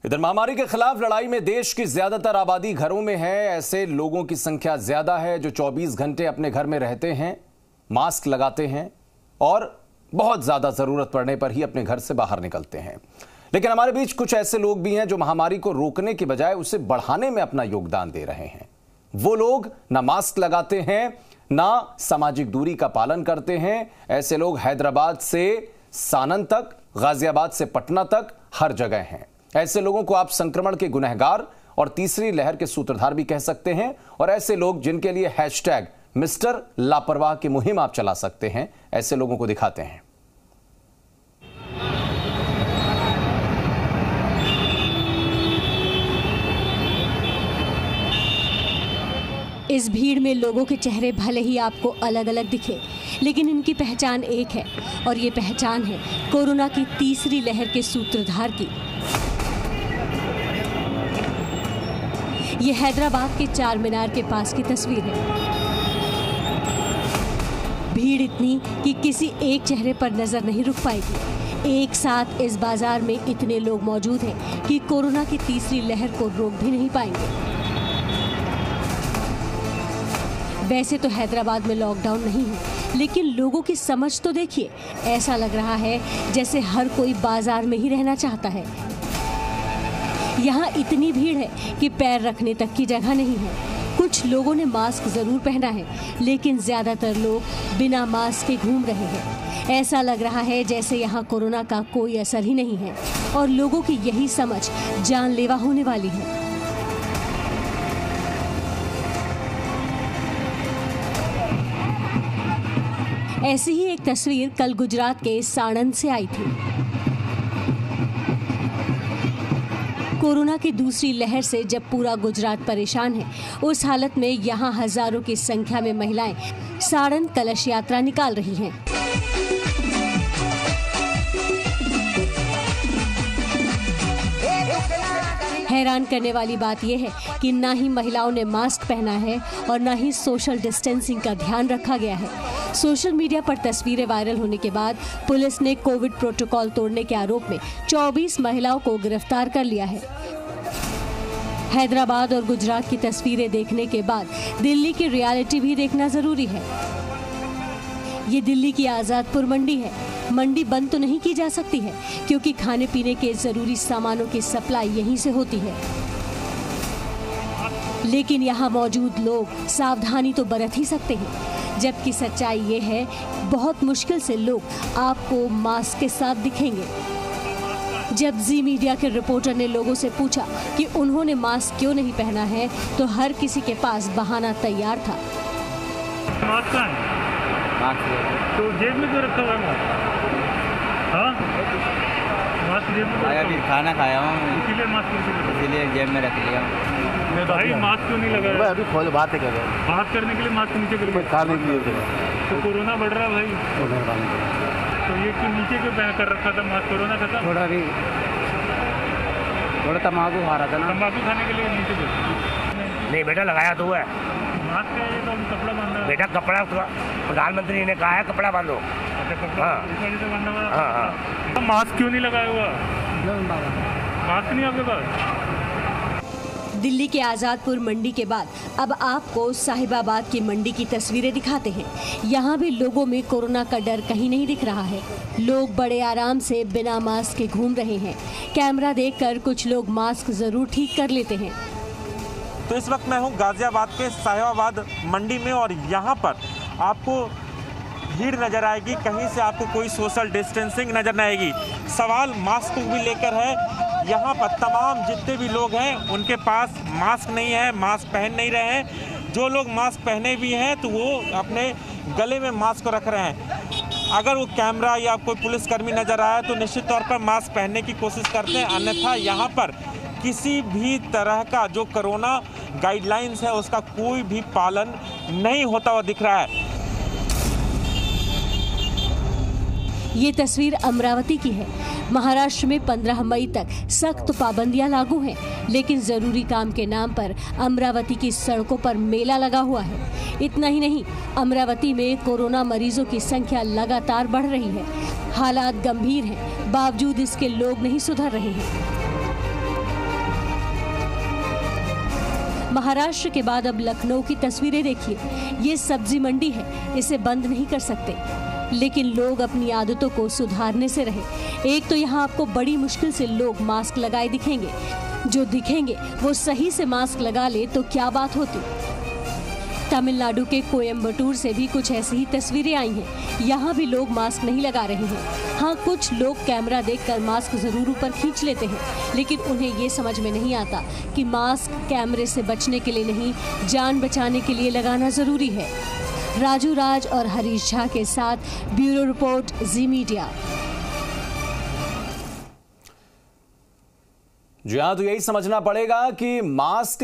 इधर महामारी के खिलाफ लड़ाई में देश की ज्यादातर आबादी घरों में है। ऐसे लोगों की संख्या ज्यादा है जो 24 घंटे अपने घर में रहते हैं, मास्क लगाते हैं और बहुत ज्यादा जरूरत पड़ने पर ही अपने घर से बाहर निकलते हैं। लेकिन हमारे बीच कुछ ऐसे लोग भी हैं जो महामारी को रोकने के बजाय उसे बढ़ाने में अपना योगदान दे रहे हैं। वो लोग ना मास्क लगाते हैं, ना सामाजिक दूरी का पालन करते हैं। ऐसे लोग हैदराबाद से सानन तक, गाजियाबाद से पटना तक हर जगह हैं। ऐसे लोगों को आप संक्रमण के गुनहगार और तीसरी लहर के सूत्रधार भी कह सकते हैं। और ऐसे लोग जिनके लिए हैशटैग मिस्टर लापरवाह की मुहिम आप चला सकते हैं, ऐसे लोगों को दिखाते हैं। इस भीड़ में लोगों के चेहरे भले ही आपको अलग अलग दिखे, लेकिन इनकी पहचान एक है और ये पहचान है कोरोना की तीसरी लहर के सूत्रधार की। ये हैदराबाद के चार मीनार के पास की तस्वीर है। भीड़ इतनी कि किसी एक चेहरे पर नजर नहीं रुक पाएगी। एक साथ इस बाजार में इतने लोग मौजूद हैं कि कोरोना की तीसरी लहर को रोक भी नहीं पाएंगे। वैसे तो हैदराबाद में लॉकडाउन नहीं है, लेकिन लोगों की समझ तो देखिए। ऐसा लग रहा है जैसे हर कोई बाजार में ही रहना चाहता है। यहाँ इतनी भीड़ है कि पैर रखने तक की जगह नहीं है। कुछ लोगों ने मास्क जरूर पहना है, लेकिन ज्यादातर लोग बिना मास्क के घूम रहे हैं। ऐसा लग रहा है जैसे यहाँ कोरोना का कोई असर ही नहीं है और लोगों की यही समझ जानलेवा होने वाली है। ऐसी ही एक तस्वीर कल गुजरात के साणंद से आई थी। कोरोना की दूसरी लहर से जब पूरा गुजरात परेशान है, उस हालत में यहाँ हजारों की संख्या में महिलाएं साणंद कलश यात्रा निकाल रही हैं। हैरान करने वाली बात यह है कि ना ही महिलाओं ने मास्क पहना है और ना ही सोशल डिस्टेंसिंग का ध्यान रखा गया है। सोशल मीडिया पर तस्वीरें वायरल होने के बाद पुलिस ने कोविड प्रोटोकॉल तोड़ने के आरोप में 24 महिलाओं को गिरफ्तार कर लिया है। हैदराबाद और गुजरात की तस्वीरें देखने के बाद दिल्ली की रियलिटी भी देखना जरूरी है। ये दिल्ली की आजादपुर मंडी है। मंडी बंद तो नहीं की जा सकती है, क्योंकि खाने पीने के जरूरी सामानों की सप्लाई यहीं से होती है। लेकिन यहाँ मौजूद लोग सावधानी तो बरत ही सकते हैं, जबकि सच्चाई ये है बहुत मुश्किल से लोग आपको मास्क के साथ दिखेंगे। जब जी मीडिया के रिपोर्टर ने लोगों से पूछा कि उन्होंने मास्क क्यों नहीं पहना है, तो हर किसी के पास बहाना तैयार था। मास्क कहाँ है? तो जेब में क्यों रखा हुआ है? हाँ? मास्क जेब में अभी खाना खाया हूँ, इसीलिए मास्क इसीलिए जेब में रख लिया। भाई मास्क क्यों नहीं लगाया? अभी खोल बात कर रहे हैं, बात करने के लिए मास्क नीचे कर लिया। खाने के लिए तो कोरोना बढ़ रहा है भाई। तो ये क्यों नीचे क्यों पहन कर रखा था मास्क? कोरोना खत्म? थोड़ा तम्बाकू खा रहा था ना। तम्बाकू खाने के लिए नीचे नहीं बेटा, लगाया तो है मास्क है। ये तो कपड़ा बांधा बेटा, कपड़ा प्रधानमंत्री ने कहा है कपड़ा बांधो। हाँ। मास्क क्यों नहीं लगाया हुआ? मास्क नहीं आपके पास? दिल्ली के आजादपुर मंडी के बाद अब आपको साहिबाबाद की मंडी की तस्वीरें दिखाते हैं। यहाँ भी लोगों में कोरोना का डर कहीं नहीं दिख रहा है। लोग बड़े आराम से बिना मास्क के घूम रहे हैं। कैमरा देखकर कुछ लोग मास्क जरूर ठीक कर लेते हैं। तो इस वक्त मैं हूँ गाजियाबाद के साहिबाबाद मंडी में और यहाँ पर आपको भीड़ नजर आएगी। कहीं से आपको कोई सोशल डिस्टेंसिंग नजर नहीं आएगी। सवाल मास्क को भी लेकर है। यहाँ पर तमाम जितने भी लोग हैं उनके पास मास्क नहीं है, मास्क पहन नहीं रहे हैं। जो लोग मास्क पहने भी हैं तो वो अपने गले में मास्क को रख रहे हैं। अगर वो कैमरा या कोई पुलिसकर्मी नजर आया तो निश्चित तौर पर मास्क पहनने की कोशिश करते हैं, अन्यथा यहाँ पर किसी भी तरह का जो कोरोना गाइडलाइंस है उसका कोई भी पालन नहीं होता हुआ दिख रहा है। ये तस्वीर अमरावती की है। महाराष्ट्र में 15 मई तक सख्त पाबंदियां लागू हैं, लेकिन जरूरी काम के नाम पर अमरावती की सड़कों पर मेला लगा हुआ है। इतना ही नहीं, अमरावती में कोरोना मरीजों की संख्या लगातार बढ़ रही है। हालात गंभीर हैं, बावजूद इसके लोग नहीं सुधर रहे हैं। महाराष्ट्र के बाद अब लखनऊ की तस्वीरें देखिए। ये सब्जी मंडी है, इसे बंद नहीं कर सकते, लेकिन लोग अपनी आदतों को सुधारने से रहे। एक तो यहाँ आपको बड़ी मुश्किल से लोग मास्क लगाए दिखेंगे। जो दिखेंगे वो सही से मास्क लगा ले तो क्या बात होती। तमिलनाडु के कोयम्बटूर से भी कुछ ऐसी ही तस्वीरें आई हैं। यहाँ भी लोग मास्क नहीं लगा रहे हैं। हाँ, कुछ लोग कैमरा देखकर मास्क जरूर ऊपर खींच लेते हैं, लेकिन उन्हें ये समझ में नहीं आता कि मास्क कैमरे से बचने के लिए नहीं, जान बचाने के लिए लगाना जरूरी है। राजू राज और हरीश झा के साथ ब्यूरो रिपोर्ट, जी मीडिया। जी हाँ, तो यही समझना पड़ेगा कि मास्क